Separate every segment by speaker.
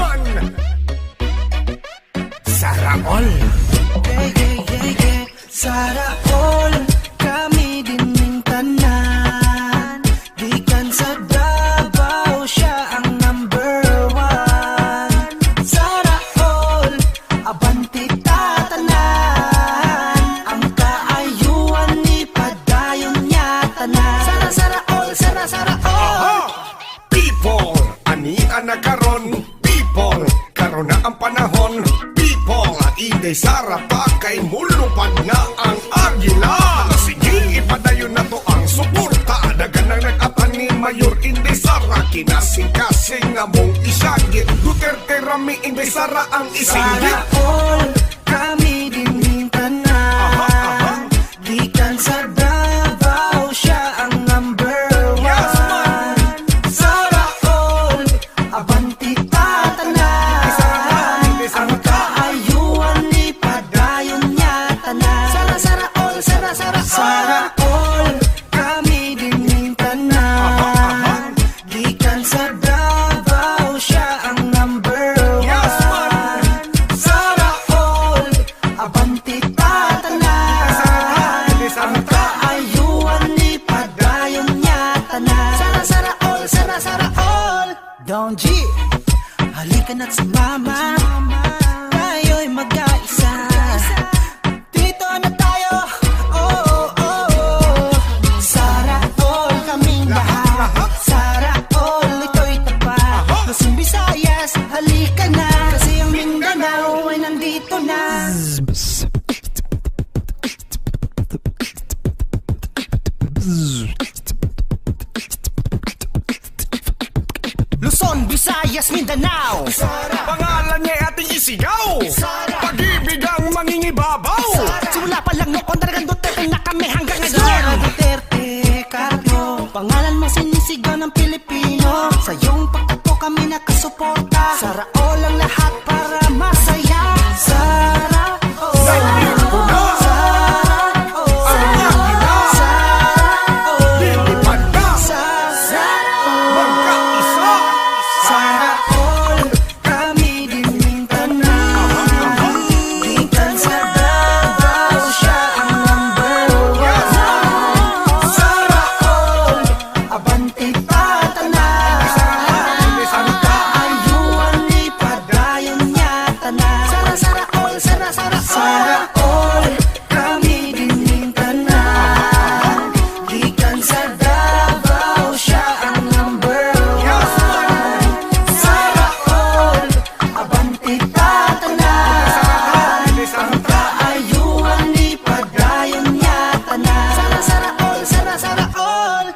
Speaker 1: man Sara all
Speaker 2: Sara all kami din ng tanan. Gikan sa Davao siya ang number one. Sara all abanti tatanan. Ang kaayuan ni padayon niya tanan. Sara all, Sara all.
Speaker 1: People, ani anak karon. People, karon na ang panahon. People, Inday Sara pa kay mulupad na ang agila. Sige, ipadayon na to ang suporta. Dagan ang nag-apan ni Mayor Inday Sara. Kinasing-kasing nga mong isyagit. Duterte rami Inday Sara ang isinggit.
Speaker 2: Sara all kami din ng tanan. Gikan sa Davao siya ang number one. Sara all abanti tatanan. Ang kaayuan ni padayon niya tanan. Sara all, Sara all kami din ng tanan. Gikan sa Davao siya ang number one. Sara all abanti tatanan. Ang kaayuan ni padayon niya tanan. Sara all. Don G, halika na't sumama. Tayo'y mag-aisa. Dito na tayo. Oh. Sara all kaming lahat. Sara all ito'y tapat. Luzon, Visayas, halika na. Kasi ang Mindanao ay nandito na. Luzon, Visayas, Mindanao.
Speaker 1: Pangalan niya ating isigaw. Pag-ibig ang mangingibabaw.
Speaker 2: Simula pa lang noon talagang Duterte na kami hanggang ngayon. Sara Duterte, Carlo. Pangalan mo sinisigaw ng Pilipino. Sa iyong pagtakbo kami nakasuporta. Sara all ang lahat para masaya. Sara all.
Speaker 1: Nandito na ang agila. Lilipad na magkaisa.
Speaker 2: Sara all kami din ng tanan. Gikan sa Davao siya ang number one. Sara all abanti tatanan. Ang kaayuan ni padayon niya tanan. Sara all kami din ng tanan. Gikan sa Davao siya ang number one. Sara all abanti tatanan. Ang kaayuan ni padayon niya tanan. Sara all.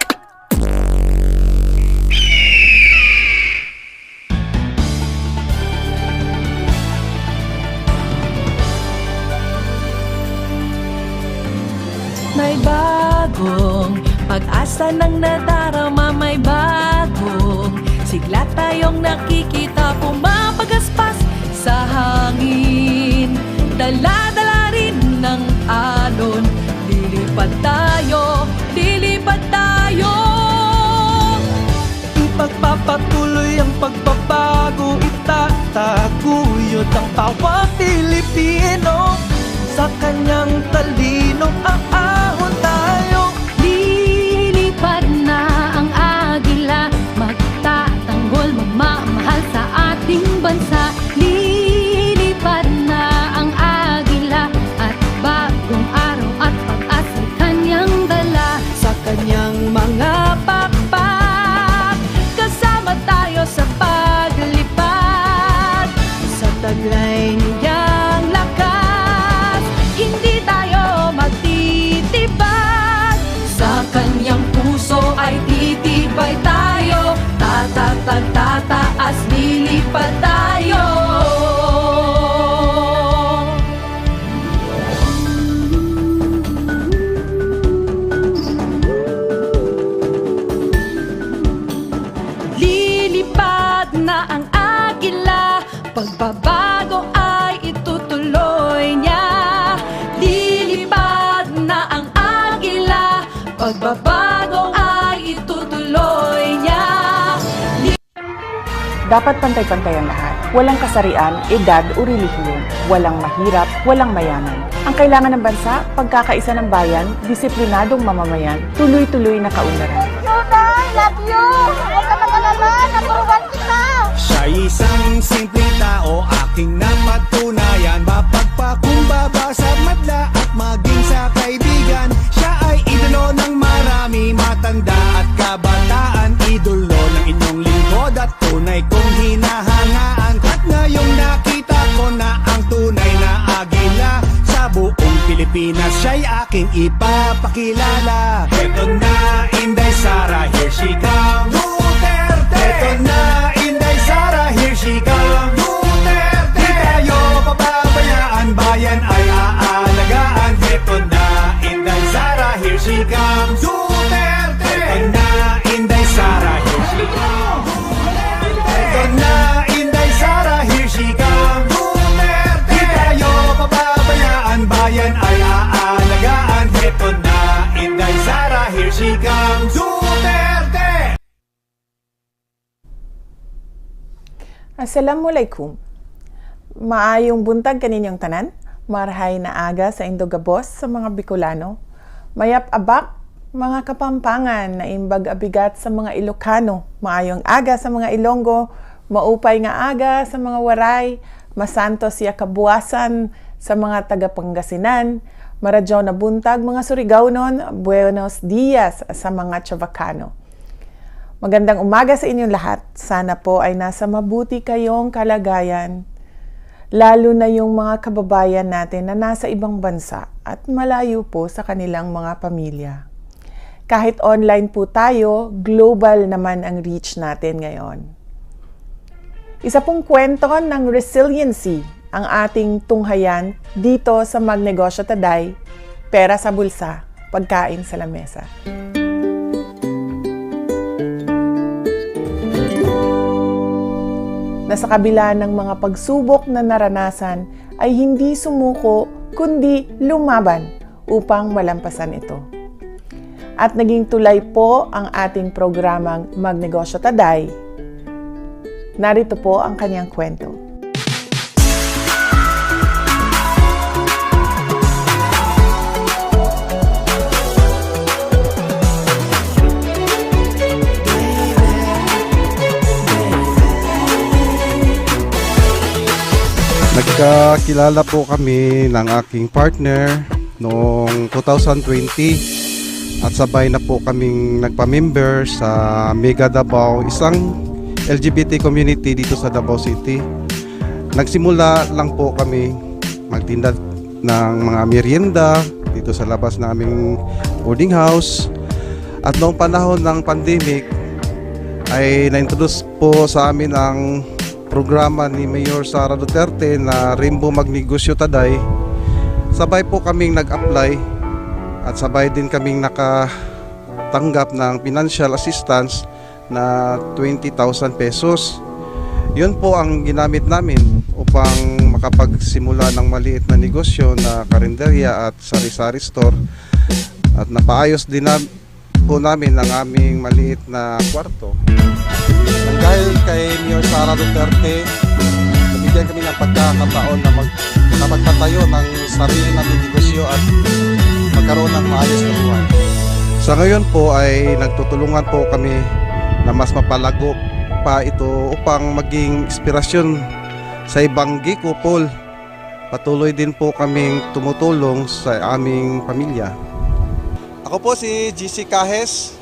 Speaker 3: May bagong pag-asa ng nadarama, may bagong sigla tayong nakikita, pumapagaspas sa hangin. Dala-dala rin ng alon, lilipad tayo, lilipad tayo.
Speaker 4: Ipagpapatuloy ang pagbabago, itataguyod ang bawat Pilipino. Sa kanyang talino aahon tayo.
Speaker 3: Lilipad na ang agila, magtatanggol, magmamahal sa ating bansa. Lilipad na ang agila, at bagong araw at pag-asa'y kanyang dala.
Speaker 4: Sa kanyang mga pakpak, kasama tayo sa paglipad. Sa taglay niyang lakas, hindi tayo magtitibag.
Speaker 3: Sa kanyang puso ay titibay tayo, tatatag, tataas, lilipad tayo. Lilipad na ang agila, pagbabago ay itutuloy niya. Lilipad na ang agila, pagbabago ay itutuloy niya.
Speaker 5: Dapat pantay-pantay ang lahat. Walang kasarian, edad o relihiyon. Walang mahirap, walang mayaman. Ang kailangan ng bansa, pagkakaisa ng bayan, disiplinadong mamamayan, tuloy-tuloy na kaunlaran.
Speaker 6: Juday, love you! Huwag ka mag-alala, number 1 kita!
Speaker 7: Siya isang simpleng tao, aking napatunayan. Mapagpakumbaba sa madla at maging sa kaibigan. Siya ay idolo ng marami, matanda at kabataan. Idolo ng inyong lingkod at tunay kong hinahangaan. At ngayong nakita ko na ang tunay na agila sa buong Pilipinas, siya'y aking ipapakilala. Eto na, Inday Sara, here she comes. Duterte! Eto na, Inday Sara, here she comes. Duterte! Di tayo pababayaan, bayan ay aalagaan. Eto na, Inday Sara, here she comes. Duterte! Eto na, Inday Sara, here she comes. Eto na, Inday Sara, here she comes. Duterte! Di tayo pababayaan, bayan ay aalagaan. Eto na, Inday Sara, here she comes. Duterte!
Speaker 5: Assalamualaikum. Maayong buntag kaninyong tanan. Marhay na aga sa Indogabos sa mga Bicolano. Mayap abak, mga Kapampangan na imbag abigat sa mga Ilocano. Maayong aga sa mga Ilonggo. Maupay nga aga sa mga Waray. Masanto siya kabuwasan sa mga taga-Pangasinan. Maradyaw na buntag mga Surigao-non. Buenos dias sa mga Chavacano. Magandang umaga sa inyong lahat. Sana po ay nasa mabuti kayong kalagayan. Lalo na yung mga kababayan natin na nasa ibang bansa at malayo po sa kanilang mga pamilya. Kahit online po tayo, global naman ang reach natin ngayon. Isa pong kwento ng resiliency ang ating tunghayan dito sa Magnegosyo Taday, pera sa bulsa, pagkain sa lamesa. Na sa kabila ng mga pagsubok na naranasan ay hindi sumuko kundi lumaban upang malampasan ito. At naging tulay po ang ating programang Magnegosyo Taday. Narito po ang kanyang kwento.
Speaker 8: Nagkakilala po kami ng aking partner noong 2020 at sabay na po kaming nagpa-member sa Mega Davao, isang LGBT community dito sa Davao City. Nagsimula lang po kami magtinda ng mga merienda dito sa labas ng aming boarding house. At noong panahon ng pandemic ay na-introduce po sa amin ang programa ni Mayor Sara Duterte na Rainbow Magnegosyo Taday. Sabay po kaming nag-apply at sabay din kaming nakatanggap ng financial assistance na 20,000 pesos. Yun po ang ginamit namin upang makapagsimula ng maliit na negosyo na karinderya at sari-sari store. At napaayos din po namin ang aming maliit na kwarto. Dahil kay Mayor Sara Duterte, nabigyan kami ng pagkakataon na magpatayo ng sarili nating negosyo at magkaroon ng maayos na buhay. Sa ngayon po ay nagtutulungan po kami na mas mapalago pa ito upang maging inspirasyon sa ibang gay couple. Patuloy din po kaming tumutulong sa aming pamilya. Ako po si GC Kahes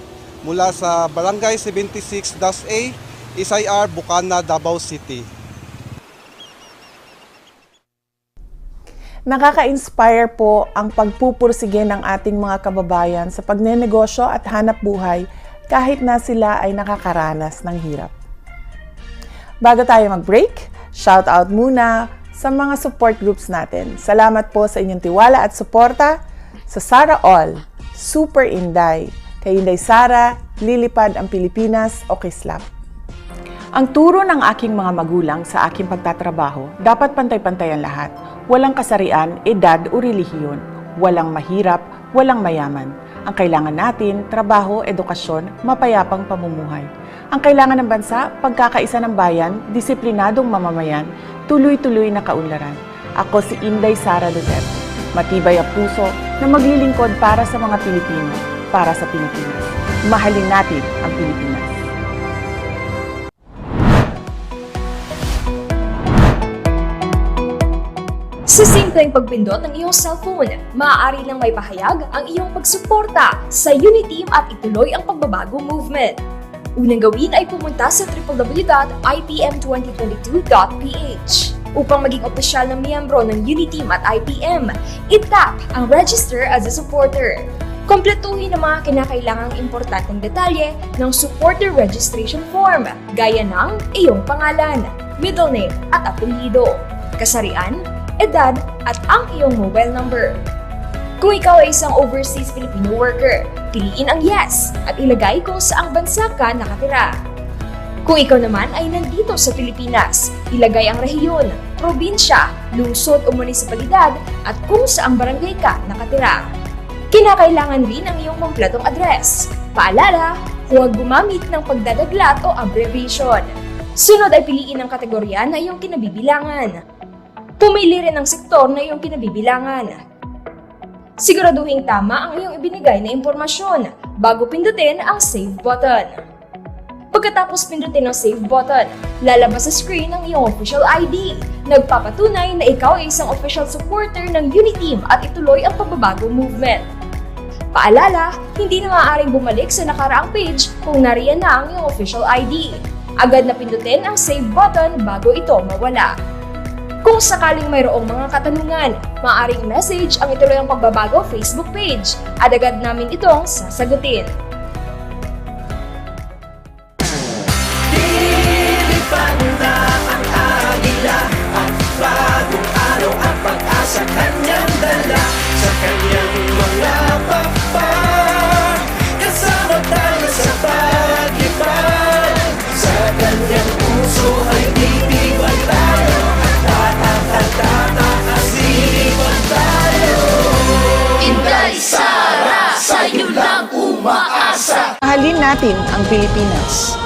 Speaker 8: mula sa Barangay 76-A, SIR, Bukana, Davao City.
Speaker 5: Nakaka-inspire po ang pagpupursige ng ating mga kababayan sa pagnenegosyo at hanap buhay kahit na sila ay nakakaranas ng hirap. Bago tayo mag-break, shout out muna sa mga support groups natin. Salamat po sa inyong tiwala at suporta sa Sara All, Super Inday, kay Inday Sara, Lilipad ang Pilipinas o Kislap. Ang turo ng aking mga magulang sa aking pagtatrabaho, dapat pantay-pantay ang lahat. Walang kasarian, edad o relihiyon. Walang mahirap, walang mayaman. Ang kailangan natin, trabaho, edukasyon, mapayapang pamumuhay. Ang kailangan ng bansa, pagkakaisa ng bayan, disiplinadong mamamayan, tuloy-tuloy na kaunlaran. Ako si Inday Sara Duterte. Matibay ang puso na maglilingkod para sa mga Pilipino, para sa Pilipinas. Mahalin natin ang Pilipinas.
Speaker 9: Sa simpleng pagpindot ng iyong cellphone, maaari nang may pahayag ang iyong pagsuporta sa Uniteam at ituloy ang pagbabago movement. Unang gawin ay pumunta sa www.ipm2022.ph. Upang maging opisyal na miyembro ng Uniteam at IPM, itap ang Register as a Supporter. Kompletuhin ang mga kinakailangang importanteng detalye ng supporter registration form, gaya ng iyong pangalan, middle name at apelyido, kasarian, edad at ang iyong mobile number. Kung ikaw ay isang overseas Filipino worker, piliin ang yes at ilagay kung saang bansa ka nakatira. Kung ikaw naman ay nandito sa Pilipinas, ilagay ang rehiyon, probinsya, lungsod o munisipalidad at kung saang barangay ka nakatira. Kinakailangan rin ang iyong kompletong address. Paalala, huwag gumamit ng pagdadaglat o abbreviation. Sunod ay piliin ang kategorya na iyong kinabibilangan. Pumili rin ng sektor na iyong kinabibilangan. Siguraduhin tama ang iyong ibinigay na impormasyon bago pindutin ang Save button. Pagkatapos pindutin ang Save button, lalabas sa screen ang iyong official ID. Nagpapatunay na ikaw ay isang official supporter ng Uniteam at ituloy ang pagbabago movement. Paalala, hindi na maaaring bumalik sa nakaraang page kung nariyan na ang iyong official ID. Agad na pindutin ang Save button bago ito mawala. Kung sakaling mayroong mga katanungan, maaaring message ang ituloy ang pagbabago Facebook page at agad namin itong sasagutin.
Speaker 5: Mahalin natin ang Pilipinas.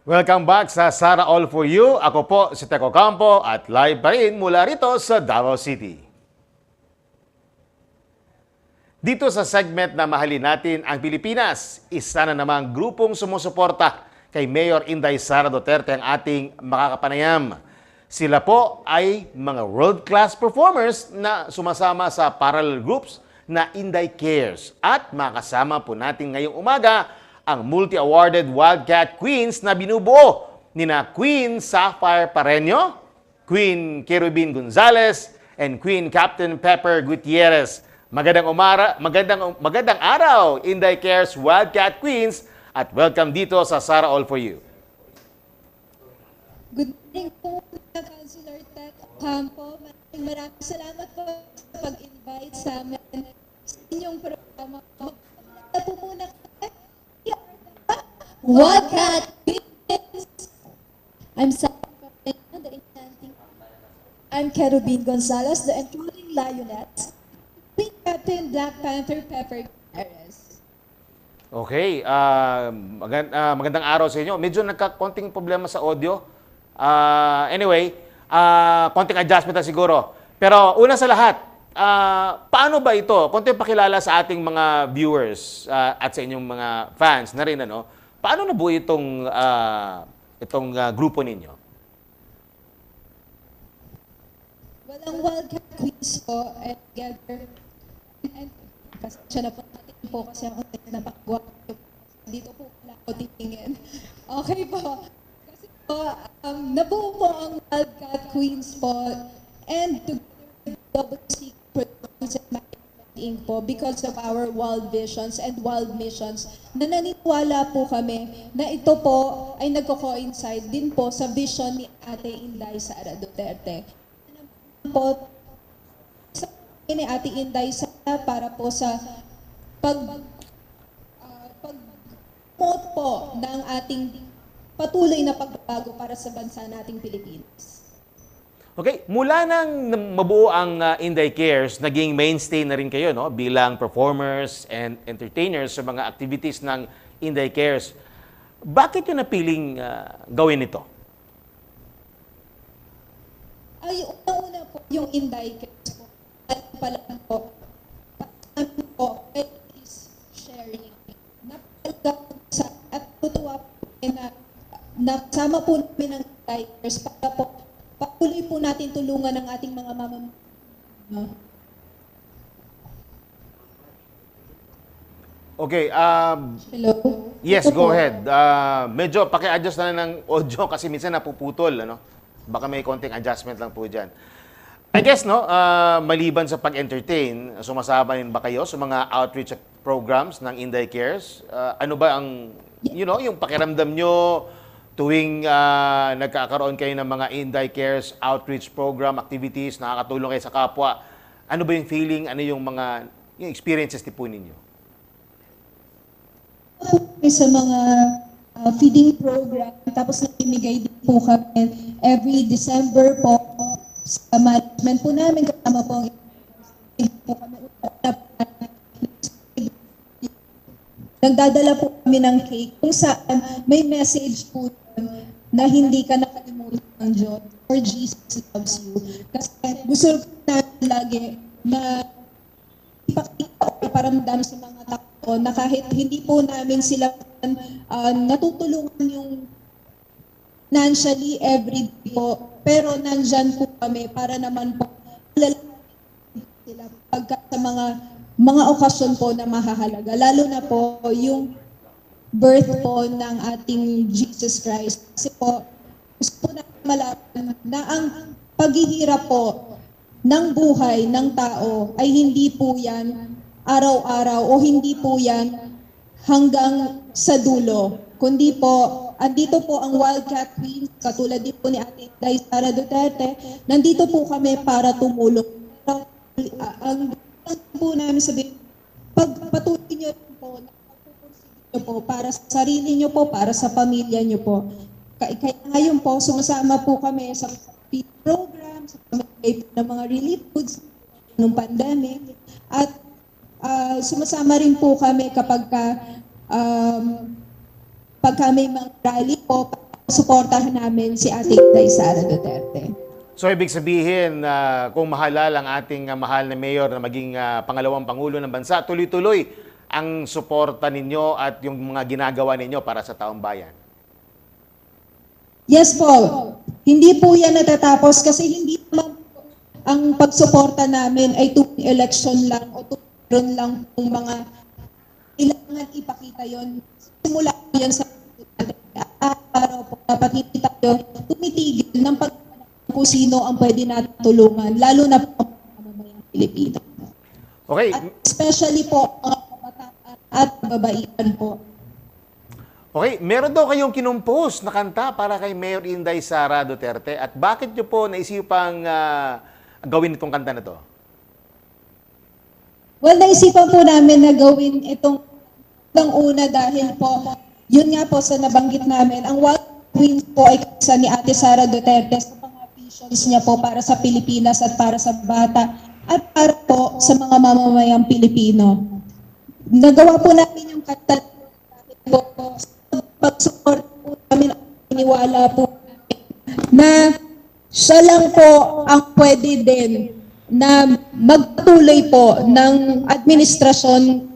Speaker 10: Welcome back sa Sara All For You. Ako po si Teco Campo at live pa rin mula rito sa Davao City. Dito sa segment na Mahalin Natin ang Pilipinas, isa na namang grupong sumusuporta kay Mayor Inday Sara Duterte ang ating makakapanayam. Sila po ay mga world-class performers na sumasama sa parallel groups na Inday Cares. At makasama po natin ngayong umaga ang multi-awarded Wildcat Queens na binubuo nina Queen Sapphire Pareño, Queen Kerubin Gonzalez, and Queen Captain Pepper Gutierrez. Magandang araw, Inday Cares Wildcat Queens, at welcome dito sa Sara All For You.
Speaker 11: Good morning po, Councilor Ted Campo. Maraming salamat po sa pag-invite sa amin sa inyong programa. Magpapalala po muna kayo. Wildcat Queens! I'm Sara Duterte, the enchanting. I'm Kerubin Gonzalez, the enthralling lioness. Queen Captain Black Panther Pepper Gutierrez.
Speaker 10: Okay, magandang araw sa inyo. Medyo nagka-konting problema sa audio. Anyway, konting adjustment na siguro. Pero una sa lahat, paano ba ito? Konting pakilala sa ating mga viewers at sa inyong mga fans na rin, ano? Paano nabuo itong grupo ninyo?
Speaker 11: Walang Wildcat Queens po and together. And pasensya na po natin po kasi ako napakagwa dito po wala ako titingin. Okay po. Kasi po, nabuo po ang Wildcat Queens po and together with WC Productions and Marketing po because of our wild visions and wild missions na naniniwala po kami na ito po ay nagko-coincide din po sa vision ni Ate Inday Sara Duterte. Po sa ni Ate Inday Sara para po sa pag-promote po ng ating patuloy na pagbabago para sa bansa nating Pilipinas.
Speaker 10: Okay, mula nang mabuo ang Inday Cares, naging mainstay na rin kayo, no, bilang performers and entertainers sa mga activities ng Inday Cares. Bakit yung napiling gawin ito?
Speaker 11: Ay, una po, yung Inday Cares po, ano pala po, ano po, is sharing. Napalaga sa, at tutuwa po na nasama po namin ng Inday Cares para po, patuloy po natin tulungan ng ating mga mamamayan.
Speaker 10: Okay,
Speaker 11: Hello?
Speaker 10: yes,
Speaker 11: Ito
Speaker 10: go
Speaker 11: po.
Speaker 10: ahead. Medyo paki-adjust na ng audio kasi minsan napuputol, ano? Baka may konting adjustment lang po dyan. I guess, no, maliban sa pag-entertain, sumasama rin ba kayo sa mga outreach programs ng Inday Cares? Ano ba ang, yung pakiramdam nyo tuwing nagkakaroon kayo ng mga Inday Cares outreach program, activities, nakakatulong kayo sa kapwa? Ano ba yung feeling, ano yung mga experiences po ninyo?
Speaker 11: Sa mga feeding program, tapos namimigay din po kami every December po sa management po namin, kasama po ang po kami nagdadala po kami ng cake kung saan may message po na hindi ka nakalimutan ng Diyos or Jesus loves you. Kasi gusto natin lagi na ipakita o iparamdam sa mga tao na kahit hindi po namin sila natutulungan yung financially every day po, pero nandyan po kami para naman po lalaki sila pagka sa mga okasyon po na mahahalaga. Lalo na po yung birth po ng ating Jesus Christ. Kasi po, gusto po na malaman na ang paghihirap po ng buhay ng tao ay hindi po yan araw-araw o hindi po yan hanggang sa dulo. Kundi po, andito po ang Wildcat Queens, katulad din po ni Ate Sara Duterte, nandito po kami para tumulong. Pero ang po namin sabihin, pagpatuloy niyo po, nyo po, para sa sarili nyo po, para sa pamilya nyo po. Kaya ngayon po, sumasama po kami sa program, sa pamilya ng mga relief foods ng pandemic, at sumasama rin po kami kapag pagka may mga rally po, suportahan namin si Ate Sara Duterte.
Speaker 10: So, ibig sabihin, kung mahalal ang ating mahal na mayor na maging pangalawang pangulo ng bansa, tuloy-tuloy ang suporta ninyo at yung mga ginagawa ninyo para sa taong bayan?
Speaker 11: Yes po. Hindi po yan natatapos kasi hindi naman ang pagsuporta namin ay tuwing election lang o tuwing lang kung mga kailangan ipakita yon. Simula po yan sa araw po, dapat hindi tayo tumitigil ng kung sino ang pwede natin tulungan, lalo na po ang mamamayang Pilipino.
Speaker 10: Okay.
Speaker 11: At especially po ang kabataan at babaihan po.
Speaker 10: Okay, meron daw kayong kinumpos na kanta para kay Mayor Inday Sara Duterte. At bakit nyo po naisipang gawin itong kanta na to?
Speaker 11: Well, naisipan po namin na gawin itong una dahil po, yun nga po sa nabanggit namin, ang Wild Queen po ay isa ni Ate Sara Duterte sa mga visions niya po para sa Pilipinas at para sa bata at para po sa mga mamamayang Pilipino. Nagawa po namin yung kanta po, pag-support po namin, iniwala po na siya lang po ang pwede din na magpatuloy po ng administrasyong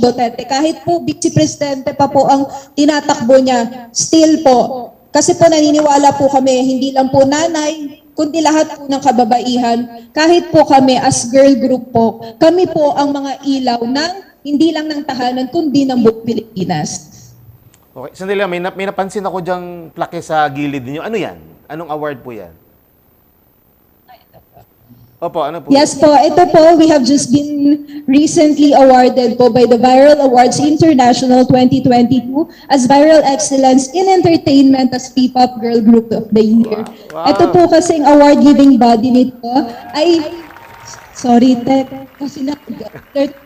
Speaker 11: Duterte. Kahit po Vice Presidente pa po ang tinatakbo niya, still po. Kasi po naniniwala po kami, hindi lang po nanay, kundi lahat po ng kababaihan. Kahit po kami as girl group po, kami po ang mga ilaw ng hindi lang ng tahanan, kundi ng buong Pilipinas.
Speaker 10: Okay, sandali lang, may napansin ako dyang plaque sa gilid niyo. Ano yan? Anong award po yan? Opo, ano po?
Speaker 11: Yes po, ito po, we have just been recently awarded po by the Viral Awards International 2022 as Viral Excellence in Entertainment as P-Pop Girl Group of the Year.
Speaker 10: Wow.
Speaker 11: Ito po kasing award-giving body nito ay Sorry, Tek, kasi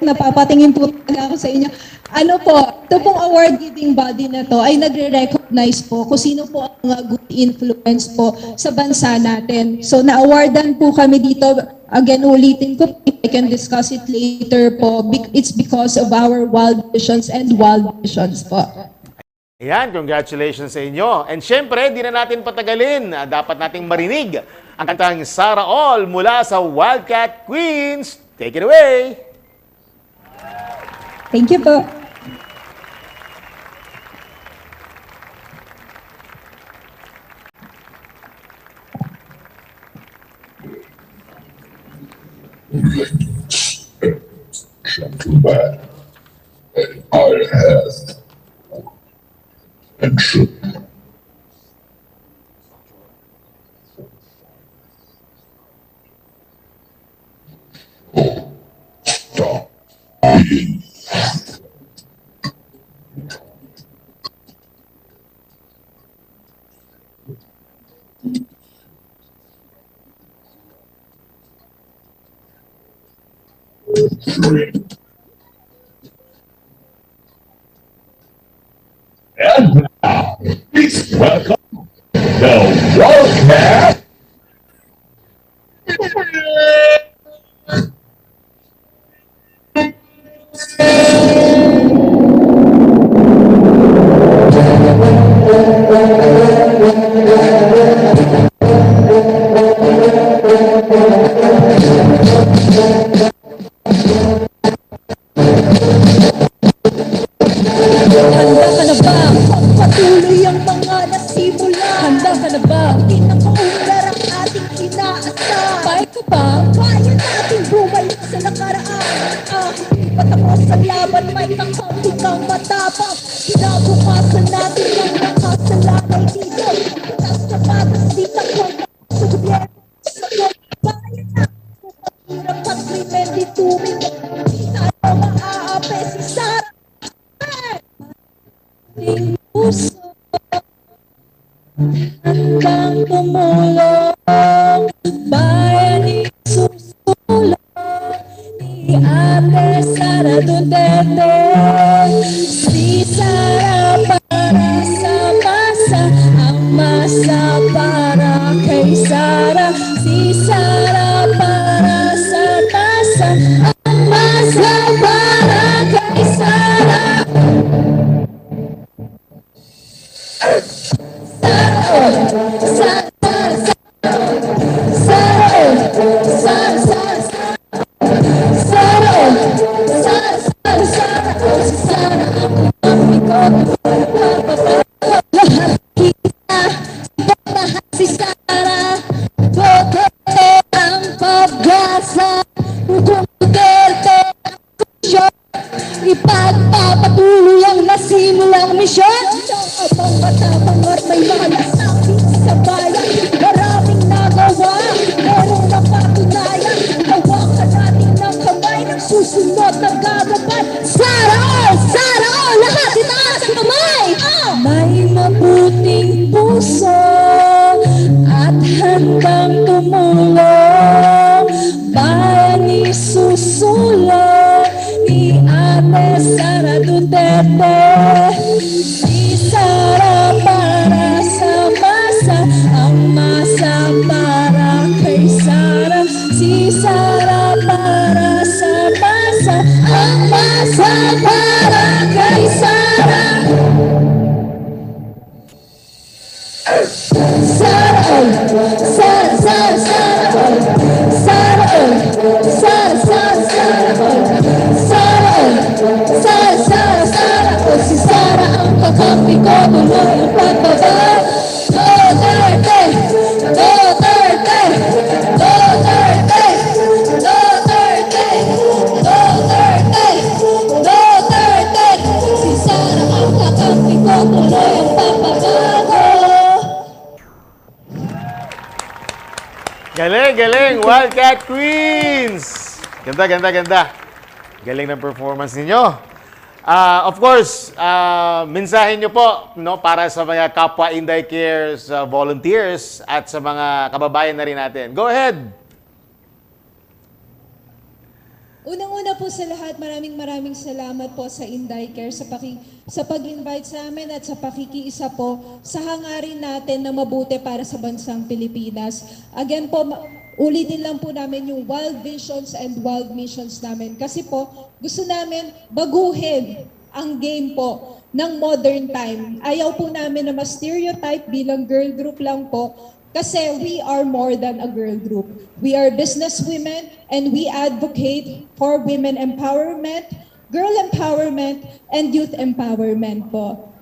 Speaker 11: napapatingin po talaga ako sa inyo. Ano po, ito pong award-giving body na to ay nagre-recognize po kung sino po ang mga good influence po sa bansa natin. So, na-awardan po kami dito. Again, ulitin ko, I can discuss it later po. It's because of our wild visions and wild visions po.
Speaker 10: Ayan, congratulations sa inyo. And syempre, di na natin patagalin. Dapat nating marinig ang kantang Sana All mula sa Wildcat Queens. Take it away!
Speaker 11: Thank you po.
Speaker 12: Too bad. I have attention. Stop. And now, please welcome the Wildcat.
Speaker 4: Handa ka na ba? Patuloy ang mga nasimula. Handa ka na ba? Pinakaungar ang ating inaasal. Kaya ka ba? Kaya natin bumalik sa nakaraan. Hindi pa tapos ang laban, may kakampi kang matapang. Kinabukasan natin ang nakasalalay dito. Patas na patas dito ko sa gobyerno. Sa bayan na hirap at krimen dito. Hindi tayo maaape si Sara. Ating puso hanggang tumulong, bayan isusulong ni Ate Sara Duterte. Si Sara para sa masa, ang masa para kay Sara. Si Sara para sa tasa, ang masa para kay Sara. Si Sara Duterte ang pag-asa, Dutong Duterte ipagpapatuloy ang nasimulang misyon. Abang matapang at may malasakit sa bayan, maraming nagawa, merong napatunayan. Hawakan natin ng kamay ng susunod na gagapan. Sara all! Sara all! Lahat itaas ang kamay! May mabuting puso at handang tumulong, bayan isusulong ni Ate Sara Duterte. Si Sara para sa masa, ang masa para kay Sara. Si Sara para sa masa, ang masa para kay Sara. Sara all, Sara, Sara, Sara all, Sara all, Sara, Sara, Sara all, Sara all, Sara, Sara, Sara all. Si Sara ang kakampi ko, tuloy ang pagbabago. Duterte, Duterte, Duterte, Duterte, Duterte, Duterte. Si Sara ang kakampi ko, tuloy ang pagbabago.
Speaker 10: Galing, galing! Wildcat Queens! Ganda, ganda, ganda. Galing ng performance ninyo. Of course, mensahe nyo po no, para sa mga kapwa Inday Cares volunteers at sa mga kababayan na rin natin. Go ahead!
Speaker 11: Unang-una po sa lahat, maraming salamat po sa Inday Care sa pag-invite sa amin at sa pakikiisa po sa hangarin natin na mabuti para sa bansang Pilipinas. Again po, ulitin lang po namin yung wild visions and wild missions namin. Kasi po, gusto namin baguhin ang game po ng modern time. Ayaw po namin na ma-stereotype bilang girl group lang po. Kasi we are more than a girl group. We are business women and we advocate for women empowerment, girl empowerment, and youth empowerment po.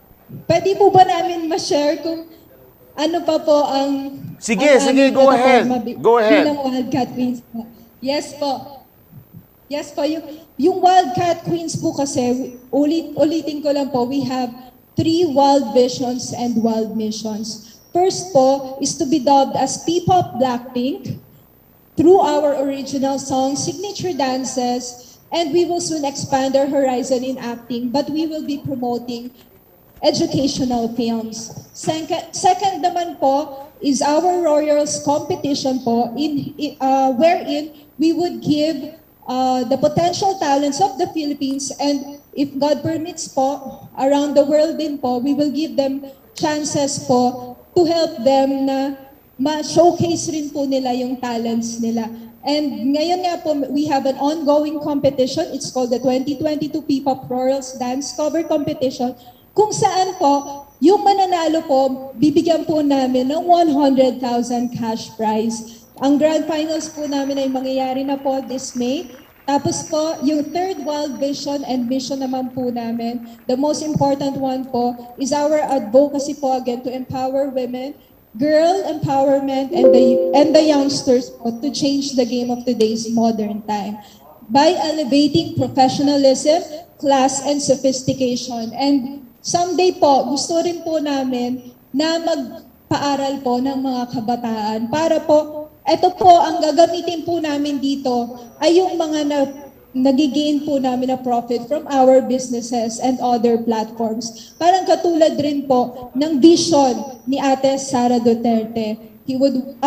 Speaker 11: Pwede po ba namin ma-share kung ano pa po ang...
Speaker 10: Sige,
Speaker 11: plataforma
Speaker 10: go ahead. Go ahead.
Speaker 11: Bilang Wildcat Queens po. Yes po. Yes po, yung Wildcat Queens po kasi, ulitin ko lang po, we have 3 wild visions and wild missions. First po is to be dubbed as P-pop Blackpink through our original song, signature dances, and we will soon expand our horizon in acting, but we will be promoting educational films. Second naman po is our Royals competition po, wherein we would give the potential talents of the Philippines, and if God permits po, around the world din po, we will give them chances po to help them na ma-showcase rin po nila yung talents nila. And ngayon nga po, we have an ongoing competition. It's called the 2022 P-pop Royals Dance Cover Competition, kung saan po, yung mananalo po, bibigyan po namin ng 100,000 cash prize. Ang grand finals po namin ay mangyayari na po this May. Tapos po, yung third wild vision and mission naman po namin, the most important one po is our advocacy po again to empower women, girl empowerment, and the youngsters po to change the game of today's modern time by elevating professionalism, class, and sophistication. And someday po, gusto rin po namin na magpaaral po ng mga kabataan para po ito po, ang gagamitin po namin dito ay yung mga nagigain po namin na profit from our businesses and other platforms. Parang katulad rin po ng vision ni Ate Sara Duterte.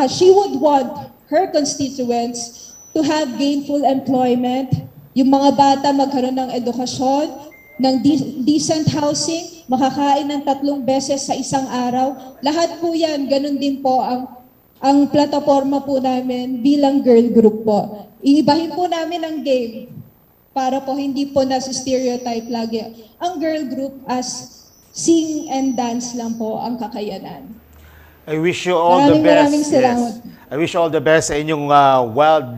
Speaker 11: She would want her constituents to have gainful employment, yung mga bata magkaroon ng edukasyon, ng decent housing, makakain ng 3 beses sa isang araw. Lahat po yan, ganun din po ang plataforma po namin bilang girl group po. Iibahin po namin ang game para po hindi po nasa-stereotype lagi. Ang girl group as sing and dance lang po ang kakayanan.
Speaker 10: I wish you all the best.
Speaker 11: Maraming salamat.
Speaker 10: Yes. I wish you all the best sa inyong wild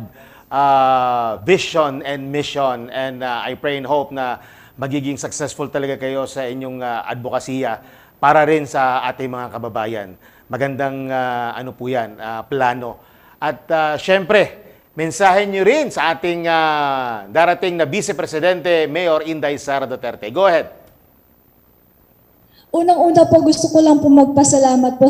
Speaker 10: vision and mission. And I pray and hope na magiging successful talaga kayo sa inyong advokasya para rin sa ating mga kababayan. Magandang ano po yan, plano. At syempre, mensahe nyo rin sa ating darating na Vice Presidente, Mayor Inday Sara Duterte. Go ahead.
Speaker 4: Unang-una po, gusto ko lang po magpasalamat po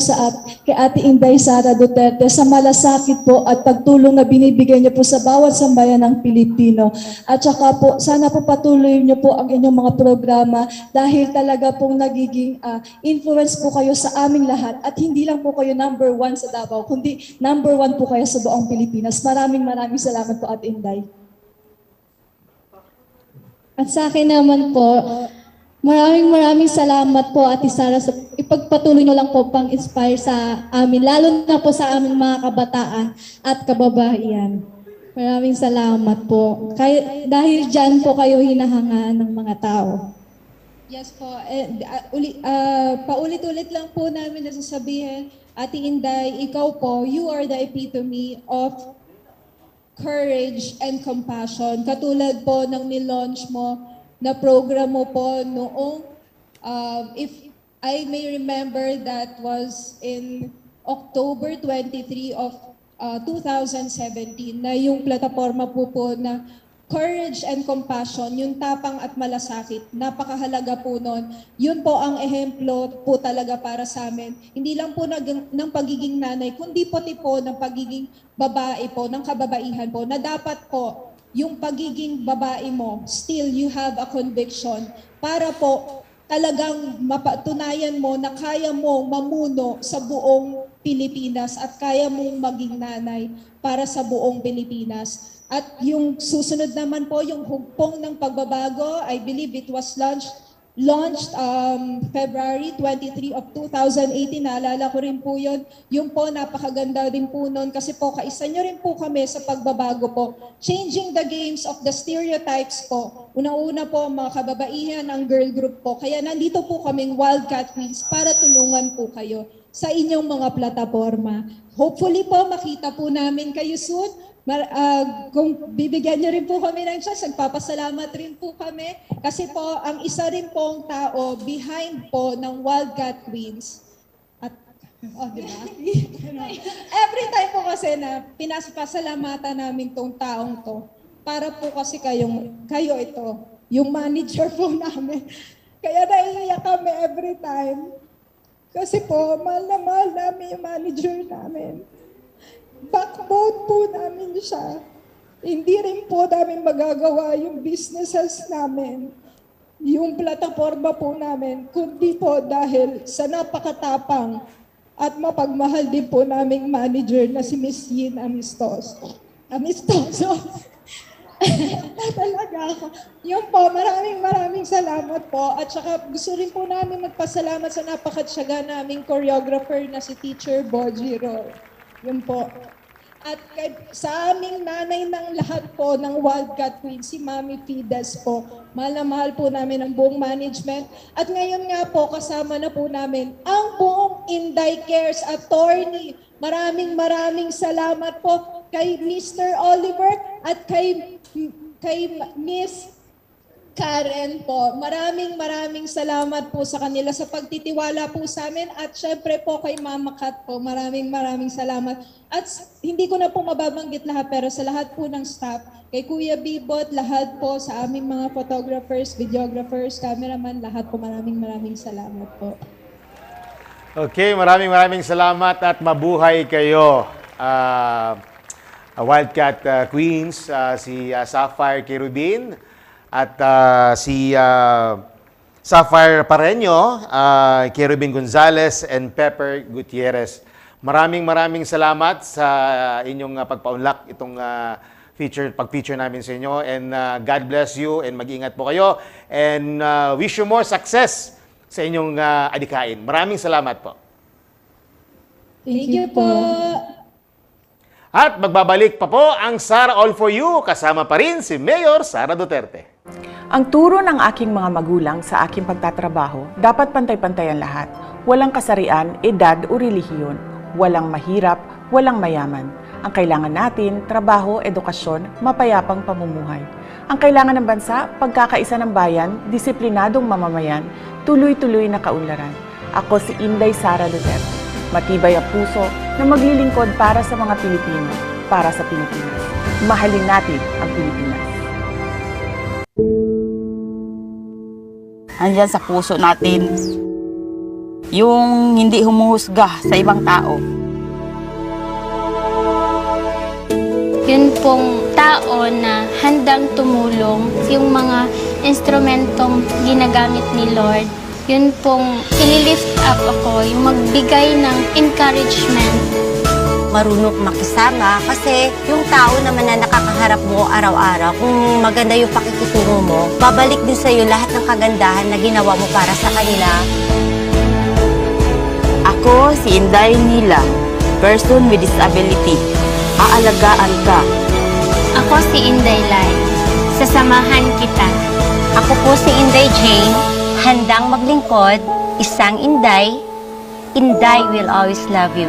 Speaker 4: kay Ate Inday Sara Duterte sa malasakit po at pagtulong na binibigay niyo po sa bawat sambayan ng Pilipino. At saka po, sana po patuloy niyo po ang inyong mga programa dahil talaga pong nagiging influence po kayo sa aming lahat at hindi lang po kayo number 1 sa Davao, kundi number 1 po kayo sa buong Pilipinas. Maraming salamat po, Ate Inday.
Speaker 11: At sa akin naman po, maraming salamat po, Ate Sara, sa ipagpatuloy nyo lang po pang-inspire sa amin, lalo na po sa aming mga kabataan at kababaihan. Maraming salamat po. Dahil dyan po kayo hinahanga ng mga tao. Yes po. Paulit-ulit lang po namin nasasabihin, Ate Inday, ikaw po, you are the epitome of courage and compassion. Katulad po ng nilaunch mo na program mo po noong, if I may remember, that was in October 23 of 2017, na yung plataforma po na courage and compassion, yung tapang at malasakit, napakahalaga po nun. Yun po ang ehemplo po talaga para sa amin. Hindi lang po ng pagiging nanay, kundi pati po ng pagiging babae po, ng kababaihan po, na dapat po yung pagiging babae mo, still you have a conviction para po talagang mapatunayan mo na kaya mo mamuno sa buong Pilipinas at kaya mong maging nanay para sa buong Pilipinas. At yung susunod naman po, yung hugpong ng pagbabago, I believe it was launched February 23 of 2018. Naalala ko rin po yun. Yung po, napakaganda rin po nun kasi po, kaisa nyo rin po kami sa pagbabago po. Changing the games of the stereotypes po. Una-una po, mga kababaihan ng girl group po. Kaya nandito po kaming Wildcat Queens para tulungan po kayo sa inyong mga plataforma. Hopefully po, makita po namin kayo soon. Kung bibigyan niyo rin po kami ng chance, nagpapasalamat rin po kami. Kasi po, ang isa rin pong tao behind po ng Wildcat Queens. At, diba? Every time po kasi na pinasapasalamatan namin tong taong to, para po kasi kayo ito, yung manager po namin. Kaya naiiyak kami every time. Kasi po, mahal na mahal namin yung manager namin. Backbone po namin siya. Hindi rin po namin magagawa yung businesses namin, yung plataforma po namin, kundi po dahil sa napakatapang at mapagmahal din po naming manager na si Miss Yin Amistoso. Talaga ako. Yun po, maraming salamat po. At saka gusto rin po namin magpasalamat sa napakatsaga naming choreographer na si Teacher Bojiro. Yun po. At sa aming nanay ng lahat po ng Wildcat Queen, si Mami Fides po. Mahal na mahal po namin ang buong management. At ngayon nga po, kasama na po namin ang buong Inday Cares Attorney. Maraming salamat po kay Mr. Oliver at kay Miss Karen po. Maraming salamat po sa kanila sa pagtitiwala po sa amin at syempre po kay Mama Kat po. Maraming salamat. At hindi ko na po mababanggit lahat pero sa lahat po ng staff, kay Kuya Bibot, lahat po sa aming mga photographers, videographers, cameraman, lahat po maraming salamat po.
Speaker 10: Okay, maraming salamat at mabuhay kayo. Wildcat Queens, si Sapphire Kerubin, at si Sapphire Pareño, Kerubin Gonzalez, and Pepper Gutierrez. Maraming salamat sa inyong pagpaunlak itong pag-feature namin sa inyo. And God bless you and mag-ingat po kayo. And wish you more success sa inyong adikain. Maraming salamat po.
Speaker 11: Thank you po.
Speaker 10: At magbabalik pa po ang Sara All For You, kasama pa rin si Mayor Sara Duterte.
Speaker 5: Ang turo ng aking mga magulang sa aking pagtatrabaho, dapat pantay-pantay ang lahat. Walang kasarian, edad o relihiyon. Walang mahirap, walang mayaman. Ang kailangan natin, trabaho, edukasyon, mapayapang pamumuhay. Ang kailangan ng bansa, pagkakaisa ng bayan, disiplinadong mamamayan, tuloy-tuloy na kaunlaran. Ako si Inday Sara Duterte. Matibay ang puso na maglilingkod para sa mga Pilipino, para sa Pilipinas. Mahalin natin ang Pilipinas.
Speaker 13: Andyan sa puso natin, yung hindi humuhusga sa ibang tao.
Speaker 14: Yun pong tao na handang tumulong, yung mga instrumentong ginagamit ni Lord, yun pong ililift up ako, yung magbigay ng encouragement.
Speaker 15: Marunong makisama kasi yung tao naman na nakakaharap mo araw-araw, kung maganda yung pakikitungo mo, babalik din sa'yo lahat ng kagandahan na ginawa mo para sa kanila.
Speaker 13: Ako si Inday Nila, person with disability. Aalagaan ka.
Speaker 14: Ako si Inday Lai, sasamahan kita.
Speaker 15: Ako po si Inday Jane, handang maglingkod, isang Inday. Inday will always love you.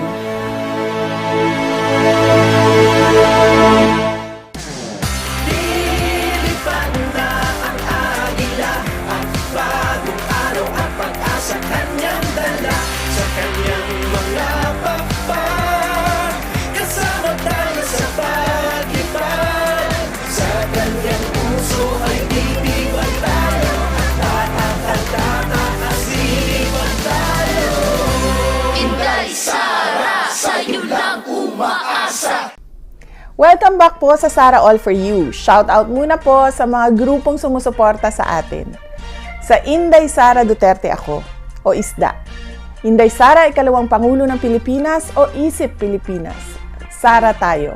Speaker 5: Welcome back po sa Sara All For You. Shout out muna po sa mga grupong sumusuporta sa atin. Sa Inday Sara Duterte ako, o ISDA. Inday Sara, ikalawang Pangulo ng Pilipinas o Isip Pilipinas. Sara tayo.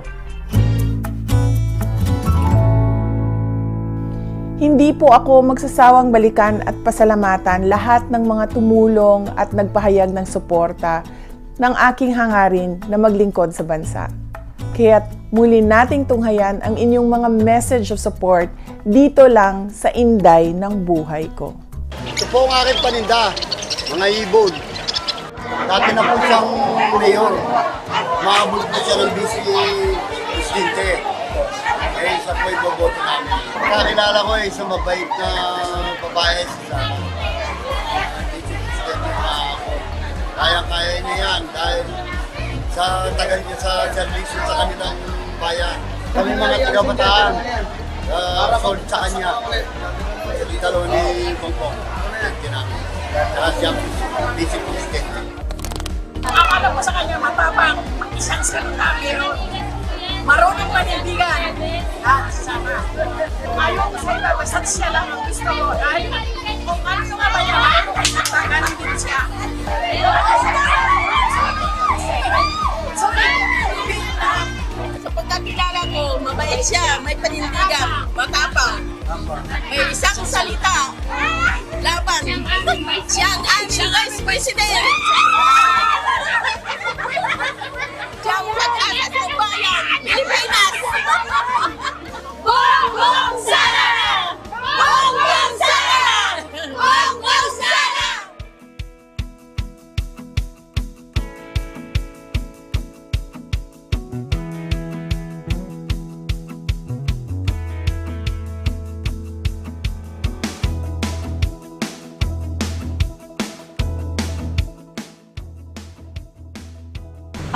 Speaker 5: Hindi po ako magsasawang balikan at pasalamatan lahat ng mga tumulong at nagpahayag ng suporta ng aking hangarin na maglingkod sa bansa. Kaya't muli nating tunghayan ang inyong mga message of support dito lang sa Inday ng Buhay Ko.
Speaker 16: Ito po ang aking paninda, mga ibon. Dati na po siyang mayor. Maabot po siya ng vice presidente. Eh, isa po yung boboto namin. Kakilala ko isang mabait na babae si Sara. Vice presidente na ako. Kaya niya yan dahil sa tagal niya sa servisyo sa kanilang bayan. Kami mga taga-bataan, sold sa kanya. Sa titalo ni Bongkong. Saka siya vice presidente.
Speaker 17: Akala ko sa kanya matapang, isang salita, pero marunong panindigan. Sama. Ayaw ko sa iba, basta siya lang ang gusto ko. Dahil kung ano yung kabayaran, ganun din siya.
Speaker 18: Sa pagkakilala ko, mabait siya, may panindigan, matapang. May isang salita, laban. Siya ang aming Vice President. Siya ang pag-asas ng bayan, Pilipinas.
Speaker 3: Bongbong Sara! Bongbong Sara! Bongbong Sara!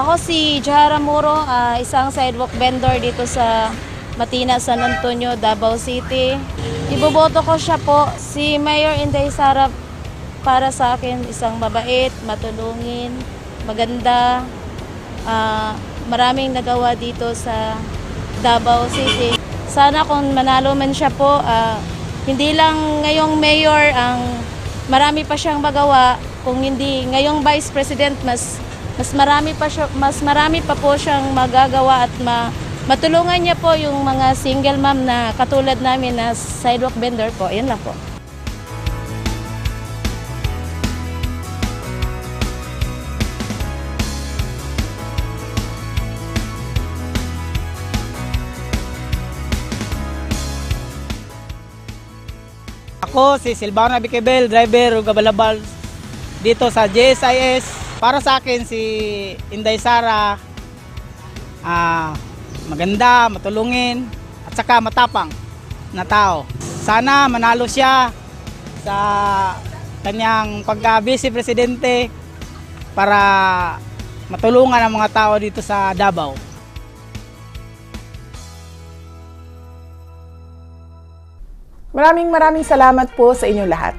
Speaker 19: Ako si Jahara Muro, isang sidewalk vendor dito sa Matina, San Antonio, Davao City. Iboboto ko siya po, si Mayor Sara, para sa akin isang mabait, matulungin, maganda. Maraming nagawa dito sa Davao City. Sana kung manalo man siya po, hindi lang ngayong mayor ang marami pa siyang magawa, kung hindi ngayong vice president mas marami pa po siyang magagawa at matulungan niya po yung mga single mom na katulad namin na sidewalk vendor po. Yan lang po.
Speaker 20: Ako si Silvano Abikebel, driver Gabalabal dito sa JSIS. Para sa akin si Inday Sara, maganda, matulungin, at saka matapang na tao. Sana manalo siya sa kanyang pagka-vice presidente para matulungan ang mga tao dito sa Davao.
Speaker 5: Maraming salamat po sa inyong lahat.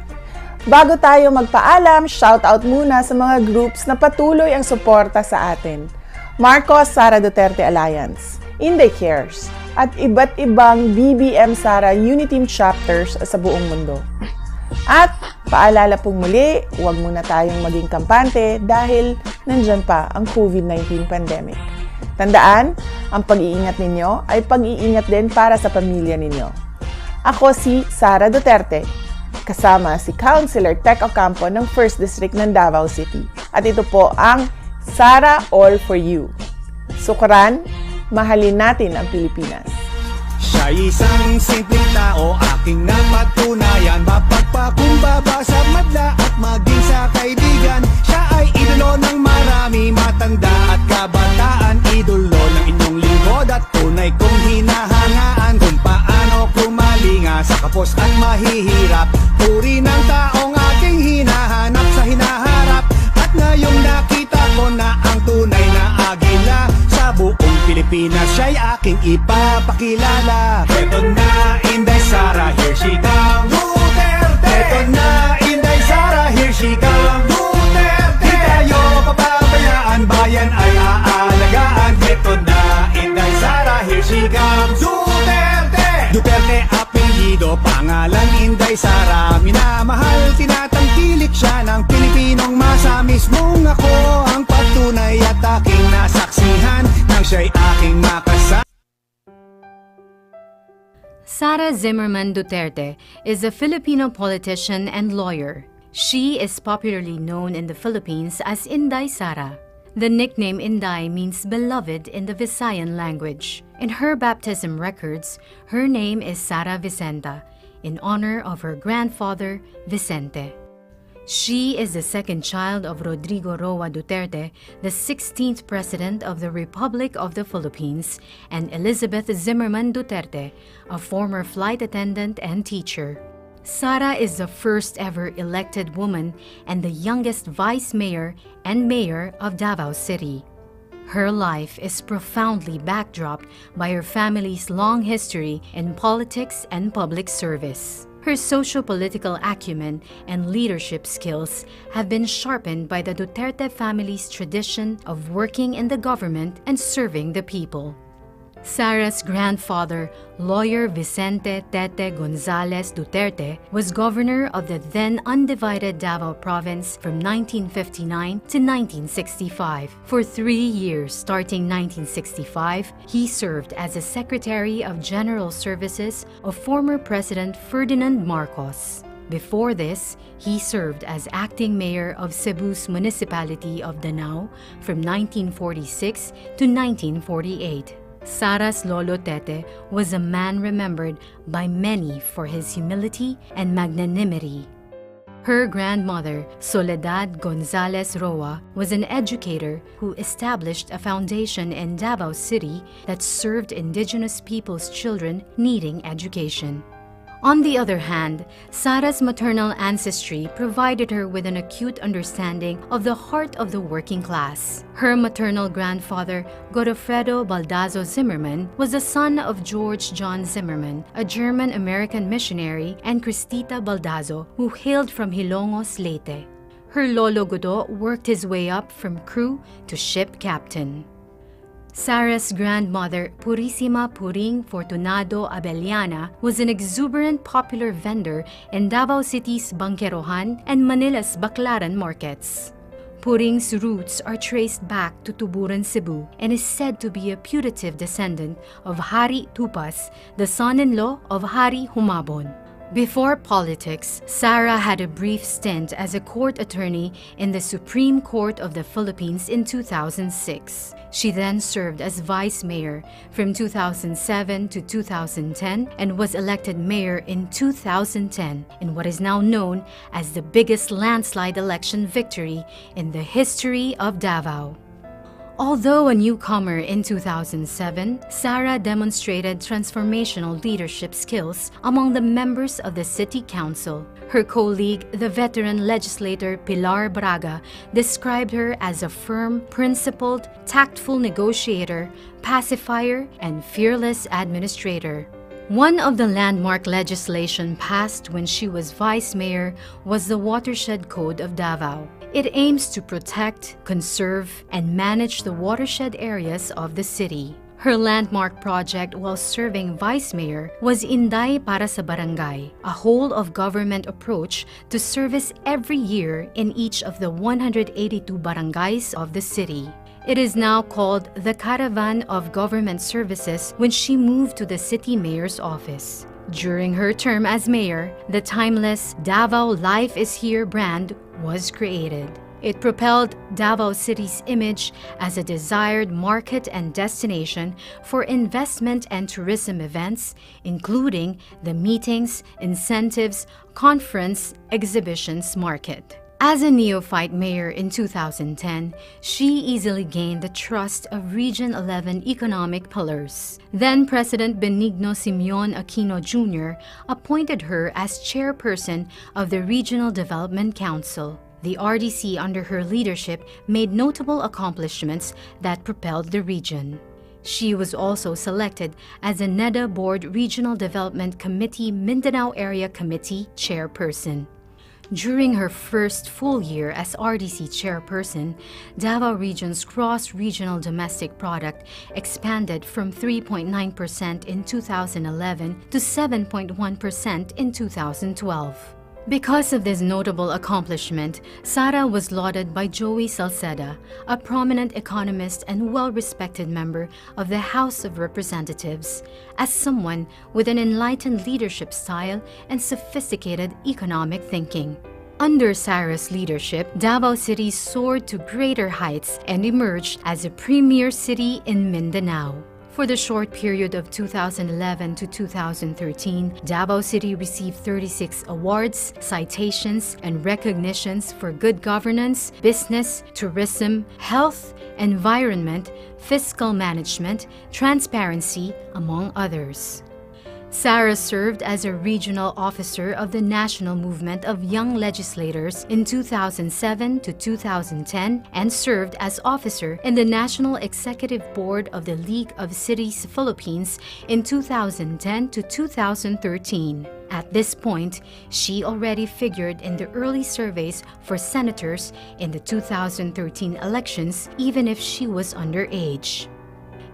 Speaker 5: Bago tayo magpaalam, shoutout muna sa mga groups na patuloy ang suporta sa atin. Mayor Sara Duterte Alliance, Inday Cares, at iba't ibang BBM Sara Uniteam chapters sa buong mundo. At paalala pong muli, huwag muna tayong maging kampante dahil nandyan pa ang COVID-19 pandemic. Tandaan, ang pag-iingat ninyo ay pag-iingat din para sa pamilya ninyo. Ako si Sara Duterte, kasama si Councilor Tec Ocampo ng 1st District ng Davao City. At ito po ang Sara All for You. Sukran, mahalin natin ang Pilipinas.
Speaker 7: Siya'y isang simpleng tao, aking napatunayan. Mapagpakumbaba sa madla at maging sa kaibigan. Siya ay idolo ng marami, matanda at kabataan. Idolo ng inyong lingkod at tunay kong hinahangaan. Kung paano kumalinga sa kapos at mahihirap. Puri ng taong aking hinahanap sa hinaharap. At ngayong nakita ko na ang tunay na agila. Sa buong Pilipinas siya'y aking ipapakilala. Eto na Inday Sara, here she comes. Duterte! Eto na Inday Sara, here she comes. Duterte! Di tayo papabayaan, bayan ay aalagaan. Eto na Inday Sara, here she comes. Duterte! Duterte apelyido, pangalan Inday Sara. Minamahal, tinatangkilik siya ng Pilipinong masa. Mismong ako ang patunay at aking nasaksihan nang siya'y aking makasama.
Speaker 21: Sara Zimmerman Duterte is a Filipino politician and lawyer. She is popularly known in the Philippines as Inday Sara. The nickname Inday means beloved in the Visayan language. In her baptism records, her name is Sara Vicenta, in honor of her grandfather, Vicente. She is the second child of Rodrigo Roa Duterte, the 16th President of the Republic of the Philippines, and Elizabeth Zimmerman Duterte, a former flight attendant and teacher. Sara is the first ever elected woman and the youngest vice mayor and mayor of Davao City. Her life is profoundly backdropped by her family's long history in politics and public service. Her socio-political acumen and leadership skills have been sharpened by the Duterte family's tradition of working in the government and serving the people. Sara's grandfather, lawyer Vicente Tete Gonzales Duterte, was governor of the then undivided Davao Province from 1959 to 1965. For 3 years, starting 1965, he served as the Secretary of General Services of former President Ferdinand Marcos. Before this, he served as acting mayor of Cebu's municipality of Danao from 1946 to 1948. Sara's lolo Tete was a man remembered by many for his humility and magnanimity. Her grandmother, Soledad Gonzales Roa, was an educator who established a foundation in Davao City that served indigenous people's children needing education. On the other hand, Sara's maternal ancestry provided her with an acute understanding of the heart of the working class. Her maternal grandfather, Godofredo Baldazo Zimmerman, was the son of George John Zimmerman, a German-American missionary, and Cristita Baldazo, who hailed from Hilongos, Leyte. Her lolo Godo worked his way up from crew to ship captain. Sara's grandmother, Purissima Puring Fortunado Abellana, was an exuberant popular vendor in Davao City's Bangkerohan and Manila's Baclaran markets. Puring's roots are traced back to Tuburan, Cebu, and is said to be a putative descendant of Hari Tupas, the son-in-law of Hari Humabon. Before politics, Sara had a brief stint as a court attorney in the Supreme Court of the Philippines in 2006. She then served as vice mayor from 2007 to 2010 and was elected mayor in 2010 in what is now known as the biggest landslide election victory in the history of Davao. Although a newcomer in 2007, Sara demonstrated transformational leadership skills among the members of the City Council. Her colleague, the veteran legislator Pilar Braga, described her as a firm, principled, tactful negotiator, pacifier, and fearless administrator. One of the landmark legislation passed when she was vice mayor was the Watershed Code of Davao. It aims to protect, conserve, and manage the watershed areas of the city. Her landmark project while serving vice mayor was Inday Para sa Barangay, a whole-of-government approach to service every year in each of the 182 barangays of the city. It is now called the Caravan of Government Services when she moved to the city mayor's office. During her term as mayor, the timeless Davao Life is Here brand was created. It propelled Davao City's image as a desired market and destination for investment and tourism events, including the meetings, incentives, conference, exhibitions market. As a neophyte mayor in 2010, she easily gained the trust of Region 11 economic pillars. Then President Benigno Simeon Aquino Jr. appointed her as chairperson of the Regional Development Council. The RDC under her leadership made notable accomplishments that propelled the region. She was also selected as a NEDA Board Regional Development Committee Mindanao Area Committee chairperson. During her first full year as RDC chairperson, Davao Region's gross-regional domestic product expanded from 3.9% in 2011 to 7.1% in 2012. Because of this notable accomplishment, Sara was lauded by Joey Salceda, a prominent economist and well-respected member of the House of Representatives, as someone with an enlightened leadership style and sophisticated economic thinking. Under Sara's leadership, Davao City soared to greater heights and emerged as a premier city in Mindanao. For the short period of 2011 to 2013, Davao City received 36 awards, citations, and recognitions for good governance, business, tourism, health, environment, fiscal management, transparency, among others. Sara served as a regional officer of the National Movement of Young Legislators in 2007 to 2010 and served as officer in the National Executive Board of the League of Cities Philippines in 2010 to 2013. At this point, she already figured in the early surveys for senators in the 2013 elections, even if she was underage.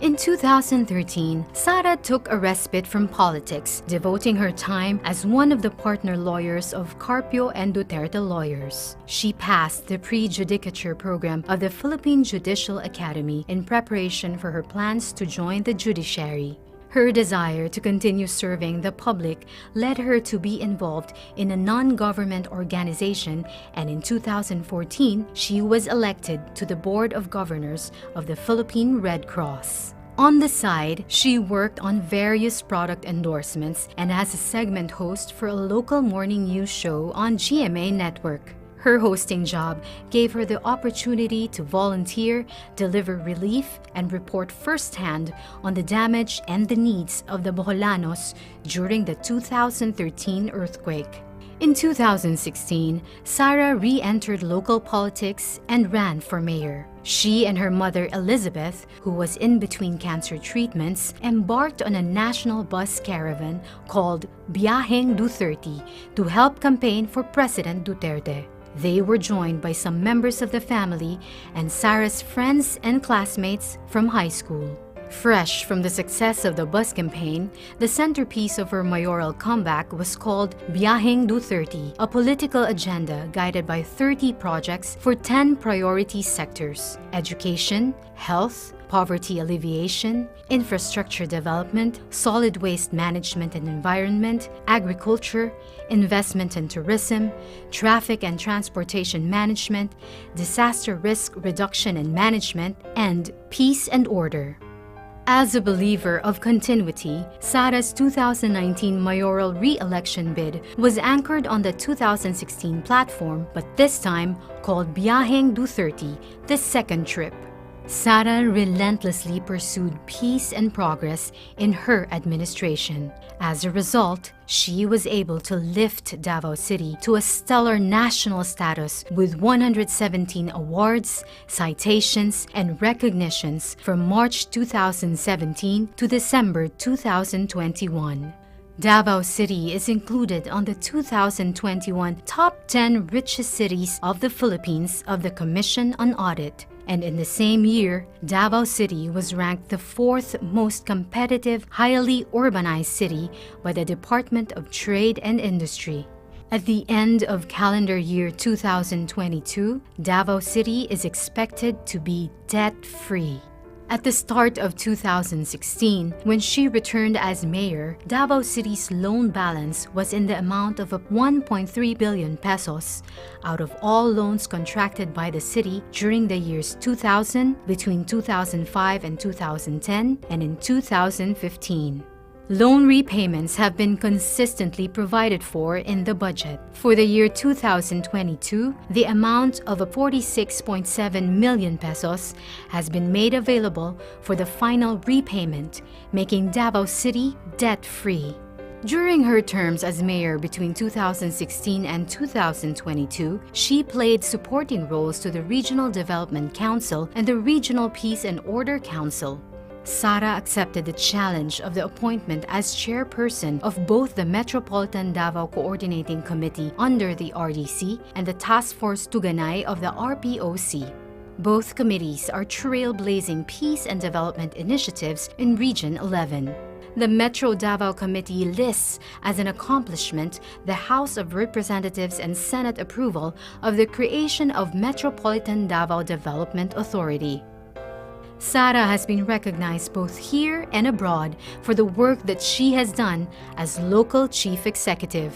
Speaker 21: In 2013, Sara took a respite from politics, devoting her time as one of the partner lawyers of Carpio and Duterte lawyers. She passed the pre-judicature program of the Philippine Judicial Academy in preparation for her plans to join the judiciary. Her desire to continue serving the public led her to be involved in a non-government organization, and in 2014, she was elected to the Board of Governors of the Philippine Red Cross. On the side, she worked on various product endorsements and as a segment host for a local morning news show on GMA Network. Her hosting job gave her the opportunity to volunteer, deliver relief, and report firsthand on the damage and the needs of the Boholanos during the 2013 earthquake. In 2016, Sara re-entered local politics and ran for mayor. She and her mother Elizabeth, who was in between cancer treatments, embarked on a national bus caravan called Biyaheng Duterte to help campaign for President Duterte. They were joined by some members of the family and Sara's friends and classmates from high school. Fresh from the success of the bus campaign, the centerpiece of her mayoral comeback was called Biyaheng Duterte, a political agenda guided by 30 projects for 10 priority sectors: education, health, poverty alleviation, infrastructure development, solid waste management and environment, agriculture, investment and tourism, traffic and transportation management, disaster risk reduction and management, and peace and order. As a believer of continuity, Sara's 2019 mayoral re-election bid was anchored on the 2016 platform, but this time called Biyaheng Duterte, the second trip. Sara relentlessly pursued peace and progress in her administration. As a result, she was able to lift Davao City to a stellar national status with 117 awards, citations, and recognitions from March 2017 to December 2021. Davao City is included on the 2021 Top 10 Richest Cities of the Philippines of the Commission on Audit. And in the same year, Davao City was ranked the 4th most competitive, highly urbanized city by the Department of Trade and Industry. At the end of calendar year 2022, Davao City is expected to be debt-free. At the start of 2016, when she returned as mayor, Davao City's loan balance was in the amount of 1.3 billion pesos out of all loans contracted by the city during the years 2000, between 2005 and 2010, and in 2015. Loan repayments have been consistently provided for in the budget. For the year 2022, the amount of 46.7 million pesos has been made available for the final repayment, making Davao City debt-free. During her terms as mayor between 2016 and 2022, she played supporting roles to the Regional Development Council and the Regional Peace and Order Council. Sara accepted the challenge of the appointment as chairperson of both the Metropolitan Davao Coordinating Committee under the RDC and the Task Force Tuganay of the RPOC. Both committees are trailblazing peace and development initiatives in Region 11. The Metro Davao Committee lists as an accomplishment the House of Representatives and Senate approval of the creation of Metropolitan Davao Development Authority. Sara has been recognized both here and abroad for the work that she has done as local chief executive.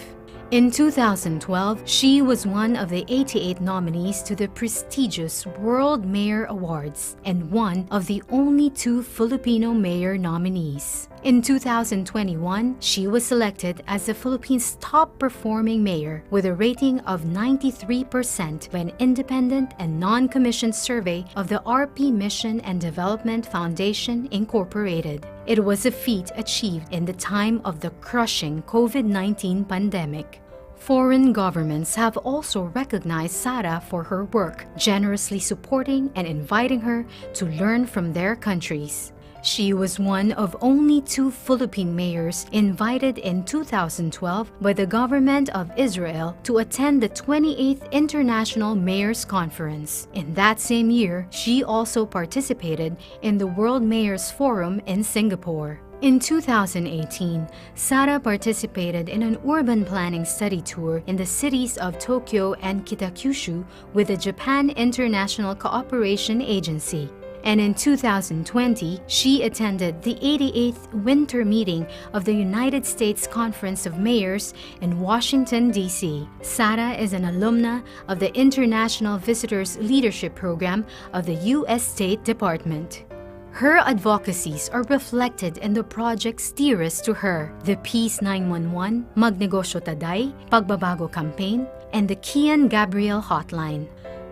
Speaker 21: In 2012, she was one of the 88 nominees to the prestigious World Mayor Awards and one of the only 2 Filipino mayor nominees. In 2021, she was selected as the Philippines' top-performing mayor with a rating of 93% by an independent and non-commissioned survey of the RP Mission and Development Foundation, Incorporated. It was a feat achieved in the time of the crushing COVID-19 pandemic. Foreign governments have also recognized Sara for her work, generously supporting and inviting her to learn from their countries. She was one of only 2 Philippine mayors invited in 2012 by the government of Israel to attend the 28th International Mayors Conference. In that same year, she also participated in the World Mayors Forum in Singapore. In 2018, Sara participated in an urban planning study tour in the cities of Tokyo and Kitakyushu with the Japan International Cooperation Agency. And in 2020, she attended the 88th Winter Meeting of the United States Conference of Mayors in Washington, D.C. Sara is an alumna of the International Visitors Leadership Program of the U.S. State Department. Her advocacies are reflected in the projects dearest to her, the Peace 911, Magnegosyo Taday, Pagbabago Campaign, and the Kian Gabriel Hotline.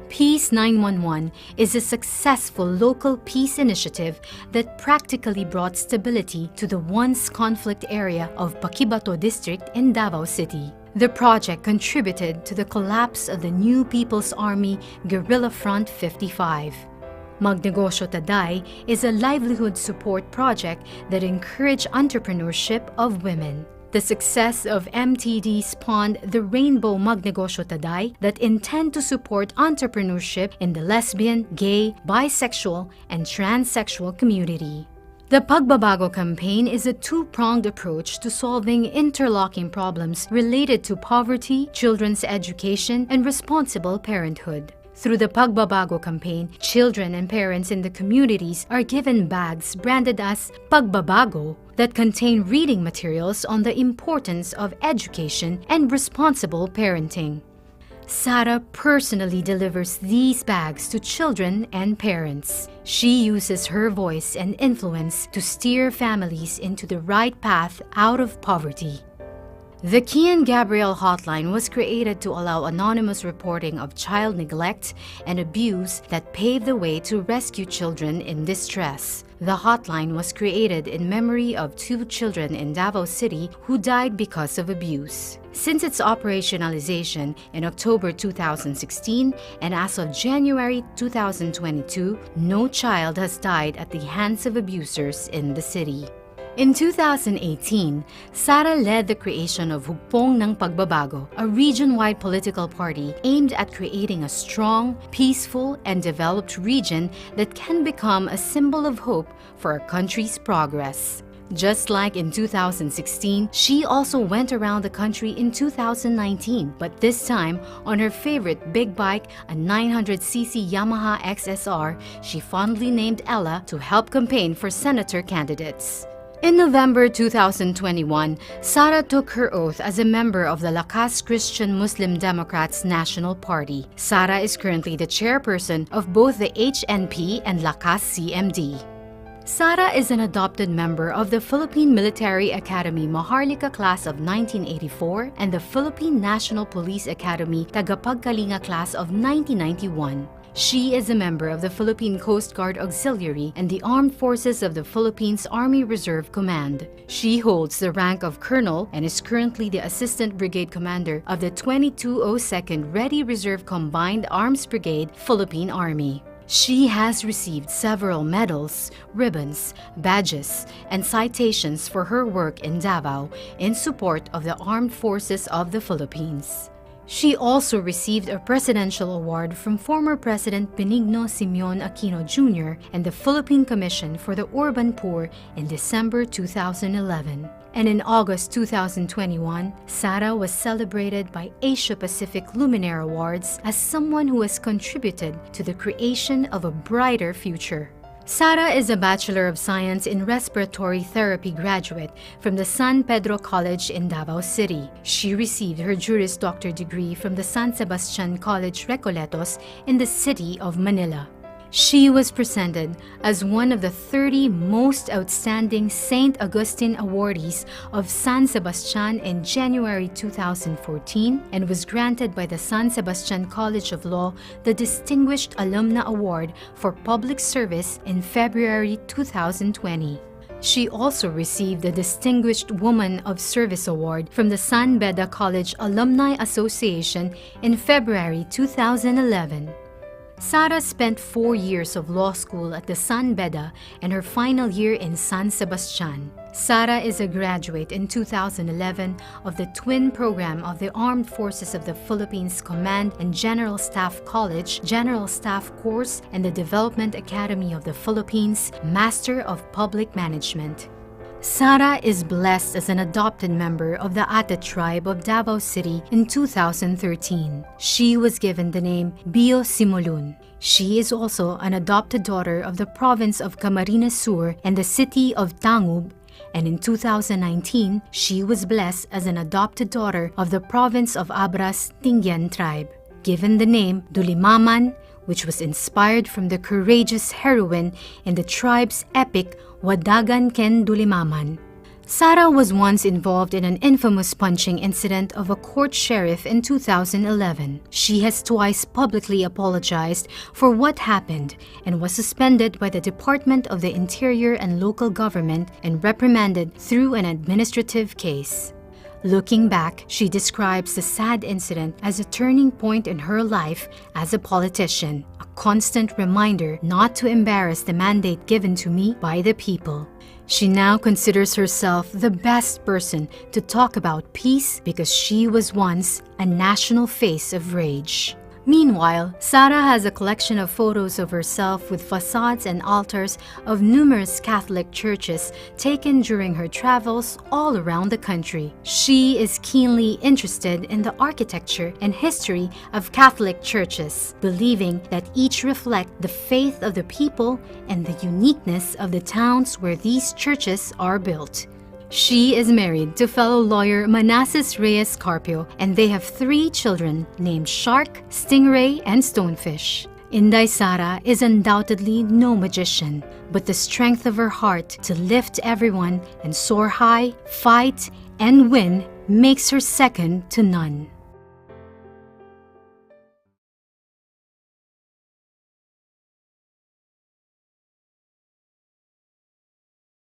Speaker 21: Peace 911 is a successful local peace initiative that practically brought stability to the once conflict area of Paquibato District in Davao City. The project contributed to the collapse of the New People's Army Guerrilla Front 55. Magnegosyo Taday is a livelihood support project that encouraged entrepreneurship of women. The success of MTD spawned the Rainbow Magnegosyo Taday that intend to support entrepreneurship in the lesbian, gay, bisexual, and transsexual community. The Pagbabago campaign is a 2-pronged approach to solving interlocking problems related to poverty, children's education, and responsible parenthood. Through the Pagbabago campaign, children and parents in the communities are given bags branded as Pagbabago that contain reading materials on the importance of education and responsible parenting. Sara personally delivers these bags to children and parents. She uses her voice and influence to steer families into the right path out of poverty. The Kian Gabriel Hotline was created to allow anonymous reporting of child neglect and abuse that paved the way to rescue children in distress. The hotline was created in memory of 2 children in Davao City who died because of abuse. Since its operationalization in October 2016 and as of January 2022, no child has died at the hands of abusers in the city. In 2018, Sara led the creation of Hugpong ng Pagbabago, a region-wide political party aimed at creating a strong, peaceful, and developed region that can become a symbol of hope for our country's progress. Just like in 2016, she also went around the country in 2019, but this time on her favorite big bike, a 900cc Yamaha XSR, she fondly named Ella to help campaign for senator candidates. In November 2021, Sara took her oath as a member of the Lakas Christian Muslim Democrats National Party. Sara is currently the chairperson of both the HNP and Lakas CMD. Sara is an adopted member of the Philippine Military Academy Maharlika Class of 1984 and the Philippine National Police Academy Tagapagkalinga Class of 1991. She is a member of the Philippine Coast Guard Auxiliary and the Armed Forces of the Philippines Army Reserve Command. She holds the rank of Colonel and is currently the Assistant Brigade Commander of the 2202nd Ready Reserve Combined Arms Brigade, Philippine Army. She has received several medals, ribbons, badges, and citations for her work in Davao in support of the Armed Forces of the Philippines. She also received a presidential award from former President Benigno Simeon Aquino Jr. and the Philippine Commission for the Urban Poor in December 2011. And in August 2021, Sara was celebrated by Asia Pacific Luminaire Awards as someone who has contributed to the creation of a brighter future. Sara is a Bachelor of Science in Respiratory Therapy graduate from the San Pedro College in Davao City. She received her Juris Doctor degree from the San Sebastian College Recoletos in the city of Manila. She was presented as one of the 30 most outstanding St. Augustine awardees of San Sebastian in January 2014 and was granted by the San Sebastian College of Law the Distinguished Alumna Award for Public Service in February 2020. She also received the Distinguished Woman of Service Award from the San Beda College Alumni Association in February 2011. Sara spent 4 years of law school at the San Beda and her final year in San Sebastian. Sara is a graduate in 2011 of the twin program of the Armed Forces of the Philippines Command and General Staff College, General Staff Course, and the Development Academy of the Philippines, Master of Public Management. Sara is blessed as an adopted member of the Ate tribe of Davao City in 2013. She was given the name Bio Simulun. She is also an adopted daughter of the province of Camarines Sur and the city of Tangub, and in 2019, she was blessed as an adopted daughter of the province of Abras Tingyan tribe, given the name Dulimaman, which was inspired from the courageous heroine in the tribe's epic Wadagan Ken Dulimaman. Sara was once involved in an infamous punching incident of a court sheriff in 2011. She has twice publicly apologized for what happened and was suspended by the Department of the Interior and Local Government and reprimanded through an administrative case. Looking back, she describes the sad incident as a turning point in her life as a politician, a constant reminder not to embarrass the mandate given to me by the people. She now considers herself the best person to talk about peace because she was once a national face of rage. Meanwhile, Sara has a collection of photos of herself with facades and altars of numerous Catholic churches taken during her travels all around the country. She is keenly interested in the architecture and history of Catholic churches, believing that each reflect the faith of the people and the uniqueness of the towns where these churches are built. She is married to fellow lawyer Manassas Reyes Carpio, and they have 3 children named Shark, Stingray, and Stonefish. Inday Sara is undoubtedly no magician, but the strength of her heart to lift everyone and soar high, fight, and win makes her second to none.